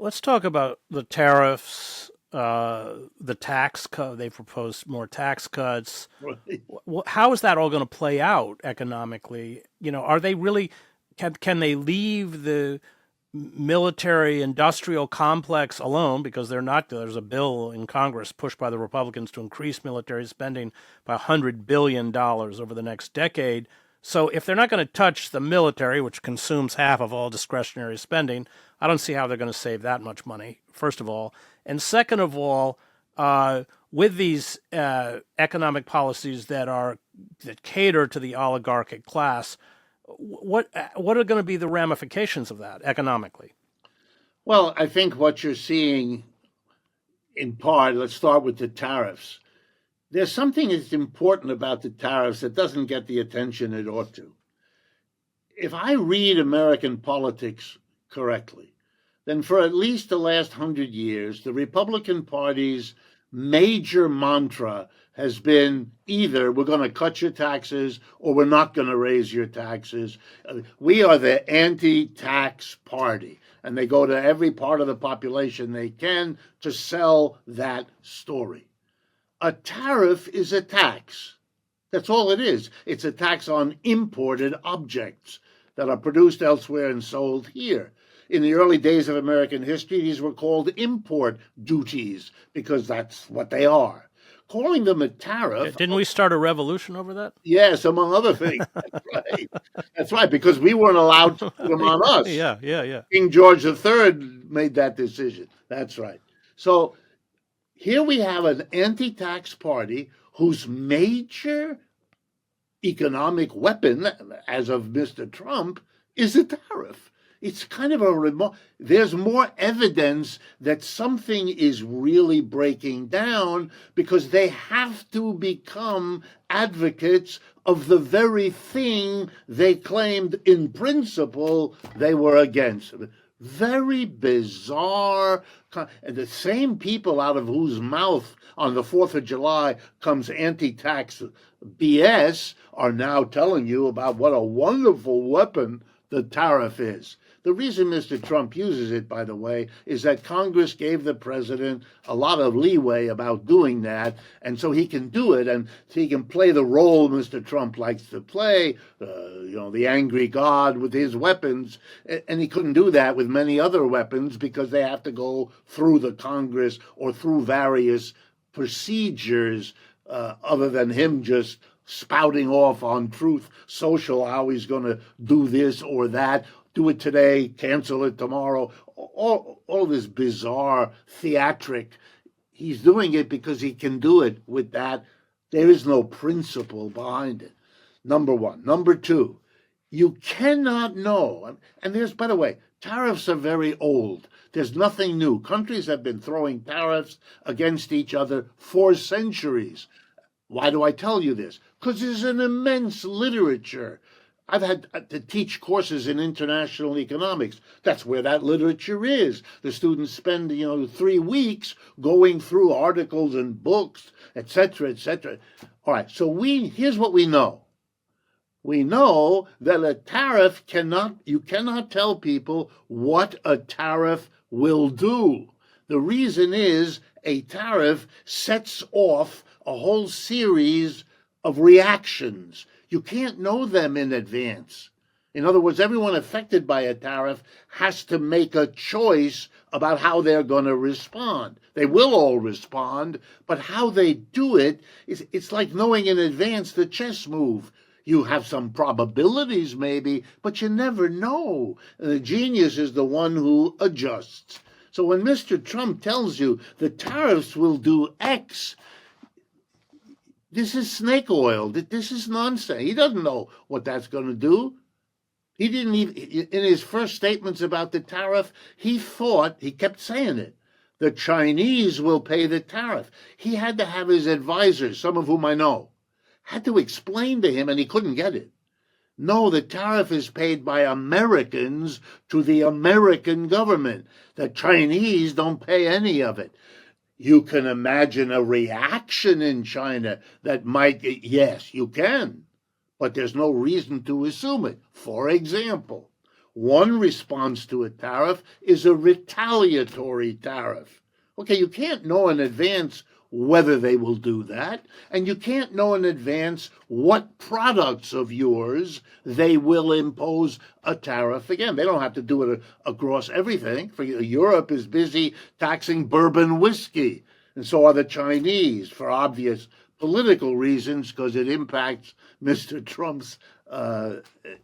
Let's talk about the tariffs, the tax cut. They proposed more tax cuts. Right. How is that all going to play out economically? Are they really can they leave the military industrial complex alone because they're not? There's a bill in Congress pushed by the Republicans to increase military spending by $100 billion over the next decade. So if they're not going to touch the military, which consumes half of all discretionary spending, I don't see how they're going to save that much money, first of all. And second of all, with these economic policies that cater to the oligarchic class, what are going to be the ramifications of that economically? Well, I think what you're seeing in part, let's start with the tariffs. There's something that's important about the tariffs that doesn't get the attention it ought to. If I read American politics correctly, then for at least the last 100 years, the Republican Party's major mantra has been either we're going to cut your taxes or we're not going to raise your taxes. We are the anti-tax party. And they go to every part of the population they can to sell that story. A tariff is a tax. That's all it is. It's a tax on imported objects that are produced elsewhere and sold here. In the early days of American history, these were called import duties because that's what they are. Calling them a tariff. Didn't we start a revolution over that? Yes, among other things. That's right. That's right, because we weren't allowed to put them on us. Yeah. King George III made that decision. That's right. So here we have an anti-tax party whose major economic weapon, as of Mr. Trump, is a tariff. It's kind of there's more evidence that something is really breaking down because they have to become advocates of the very thing they claimed in principle they were against. Very bizarre. And the same people out of whose mouth on the 4th of July comes anti-tax BS are now telling you about what a wonderful weapon the tariff is. The reason Mr. Trump uses it, by the way, is that Congress gave the president a lot of leeway about doing that, and so he can do it, and so he can play the role Mr. Trump likes to play, the angry God with his weapons, and he couldn't do that with many other weapons because they have to go through the Congress or through various procedures other than him just spouting off on Truth Social how he's going to do this or that. Do it today, cancel it tomorrow. All this bizarre theatric. He's doing it because he can do it with that. There is no principle behind it. Number one. Number two, you cannot know. And there's, by the way, tariffs are very old. There's nothing new. Countries have been throwing tariffs against each other for centuries. Why do I tell you this? Because there's an immense literature. I've had to teach courses in international economics. That's where that literature is. The students spend, 3 weeks going through articles and books, et cetera, et cetera. All right, so here's what we know. We know that a tariff you cannot tell people what a tariff will do. The reason is a tariff sets off a whole series of reactions. You can't know them in advance. In other words, everyone affected by a tariff has to make a choice about how they're going to respond. They will all respond, but how they do it's like knowing in advance the chess move. You have some probabilities maybe, but you never know. The genius is the one who adjusts. So when Mr. Trump tells you the tariffs will do X, this is snake oil. This is nonsense. He doesn't know what that's going to do. He didn't even, in his first statements about the tariff, he kept saying it. The Chinese will pay the tariff. He had to have his advisors, some of whom I know, had to explain to him, and he couldn't get it. No, the tariff is paid by Americans to the American government. The Chinese don't pay any of it. You can imagine a reaction in China that might, yes, you can, but there's no reason to assume it. For example, One response to a tariff is a retaliatory tariff. Okay, you can't know in advance whether they will do that, and you can't know in advance what products of yours they will impose a tariff again. They don't have to do it across everything. For Europe is busy taxing bourbon whiskey, and so are the Chinese for obvious political reasons because it impacts Mr. Trump's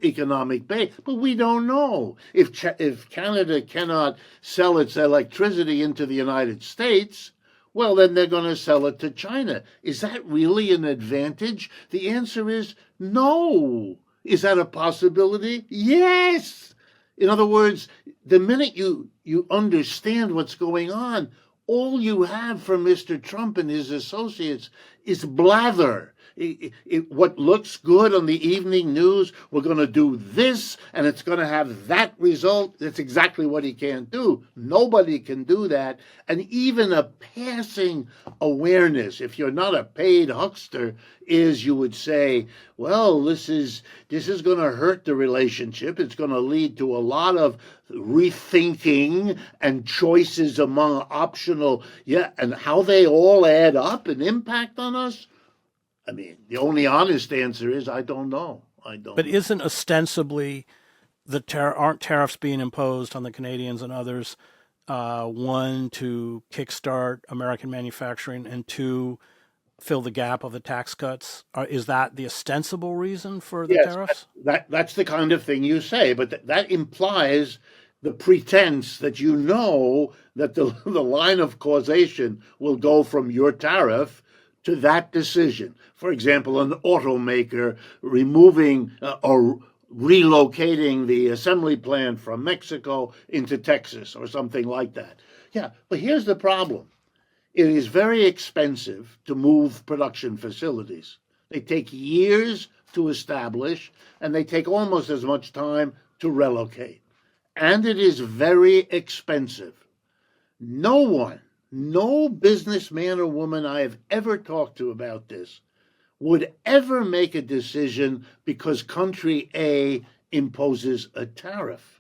economic base. But we don't know. If Canada cannot sell its electricity into the United States, well, then they're going to sell it to China. Is that really an advantage? The answer is no. Is that a possibility? Yes. In other words, the minute you understand what's going on, all you have from Mr. Trump and his associates is blather. What looks good on the evening news, we're going to do this, and it's going to have that result. That's exactly what he can't do. Nobody can do that. And even a passing awareness, if you're not a paid huckster, is you would say, well, this is going to hurt the relationship. It's going to lead to a lot of rethinking and choices among optional, and how they all add up and impact on us. I mean, the only honest answer is I don't know. But isn't ostensibly aren't tariffs being imposed on the Canadians and others, one, to kickstart American manufacturing, and two, fill the gap of the tax cuts? Is that the ostensible reason for the tariffs? That's the kind of thing you say, but that implies the pretense that you know that the line of causation will go from your tariff to that decision. For example, an automaker removing or relocating the assembly plant from Mexico into Texas or something like that. Yeah, but here's the problem. It is very expensive to move production facilities. They take years to establish, and they take almost as much time to relocate. And it is very expensive. No businessman or woman I have ever talked to about this would ever make a decision because country A imposes a tariff.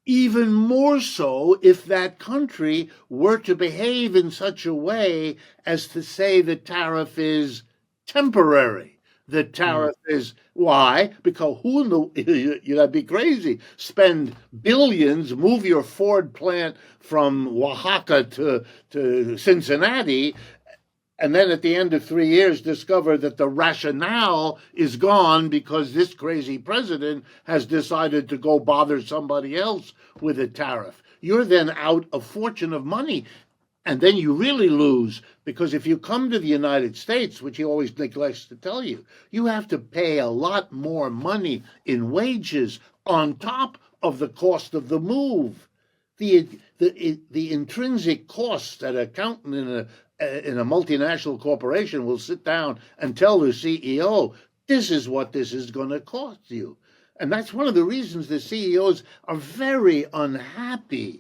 Even more so if that country were to behave in such a way as to say the tariff is temporary. The tariff is why? Because you'd be crazy. Spend billions, move your Ford plant from Oaxaca to Cincinnati, and then at the end of 3 years discover that the rationale is gone because this crazy president has decided to go bother somebody else with a tariff. You're then out a fortune of money. And then you really lose, because if you come to the United States, which he always neglects to tell you, you have to pay a lot more money in wages on top of the cost of the move. The intrinsic costs that an accountant in a multinational corporation will sit down and tell the CEO, this is what this is going to cost you. And that's one of the reasons the CEOs are very unhappy.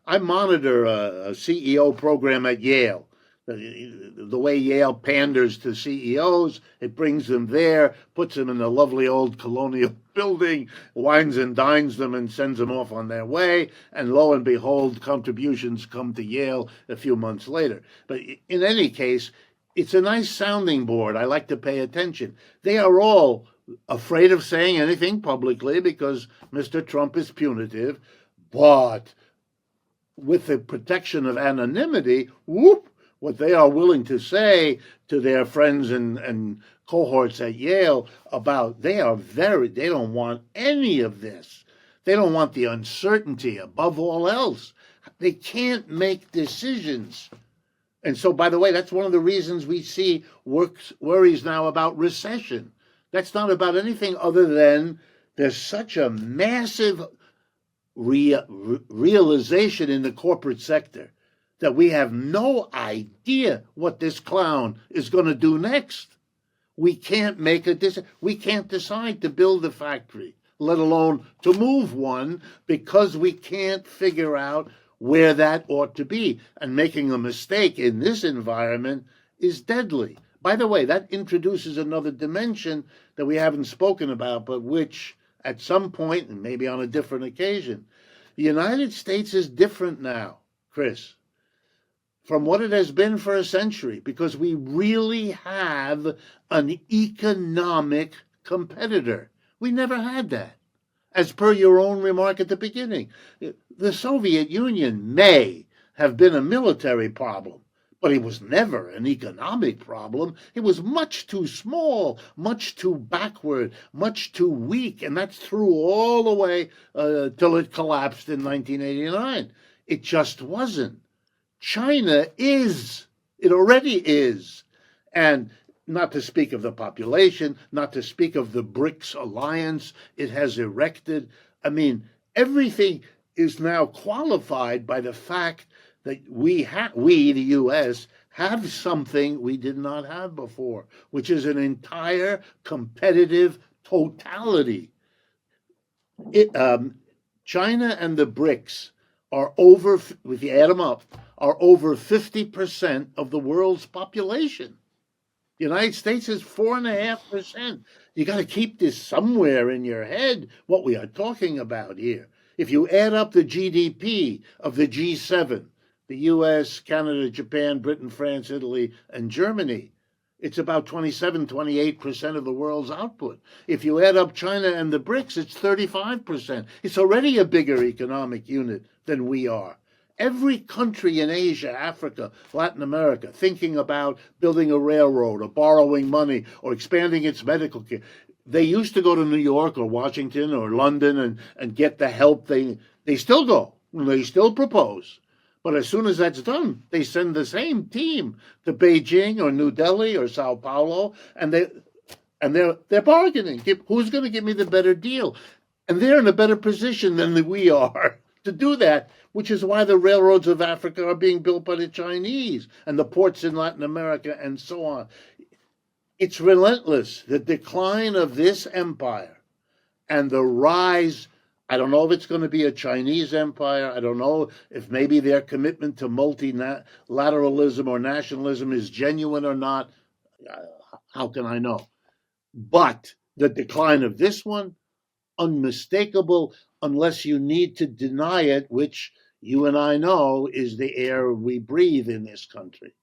I monitor a CEO program at Yale. The way Yale panders to CEOs, it brings them there, puts them in a lovely old colonial building, wines and dines them and sends them off on their way, and lo and behold, contributions come to Yale a few months later. But in any case, it's a nice sounding board. I like to pay attention. They are all afraid of saying anything publicly because Mr. Trump is punitive, but with the protection of anonymity, what they are willing to say to their friends and cohorts at Yale about, they don't want any of this. They don't want the uncertainty above all else. They can't make decisions. And so, by the way, that's one of the reasons we see worries now about recession. That's not about anything other than there's such a massive realization in the corporate sector that we have no idea what this clown is going to do next. We can't make a decision. We can't decide to build a factory, let alone to move one, because we can't figure out where that ought to be. And making a mistake in this environment is deadly. By the way, that introduces another dimension that we haven't spoken about, but which at some point, and maybe on a different occasion. The United States is different now, Chris, from what it has been for a century, because we really have an economic competitor. We never had that. As per your own remark at the beginning, the Soviet Union may have been a military problem, but it was never an economic problem. It was much too small, much too backward, much too weak, and that's through all the way till it collapsed in 1989. It just wasn't. China is. It already is. And not to speak of the population, not to speak of the BRICS alliance it has erected. I mean, everything is now qualified by the fact that we, the U.S., have something we did not have before, which is an entire competitive totality. China and the BRICS are over, if you add them up, are over 50% of the world's population. The United States is 4.5%. You got to keep this somewhere in your head, what we are talking about here. If you add up the GDP of the G7, the US, Canada, Japan, Britain, France, Italy, and Germany, it's about 27, 28% of the world's output. If you add up China and the BRICS, it's 35%. It's already a bigger economic unit than we are. Every country in Asia, Africa, Latin America, thinking about building a railroad or borrowing money or expanding its medical care, they used to go to New York or Washington or London and get the help. They still go. They still propose. But as soon as that's done, they send the same team to Beijing or New Delhi or Sao Paulo, and they're bargaining. Who's going to give me the better deal? And they're in a better position than we are to do that, which is why the railroads of Africa are being built by the Chinese and the ports in Latin America and so on. It's relentless, the decline of this empire and the rise. I don't know if it's going to be a Chinese empire. I don't know if maybe their commitment to multilateralism or nationalism is genuine or not. How can I know? But the decline of this one, unmistakable, unless you need to deny it, which you and I know is the air we breathe in this country.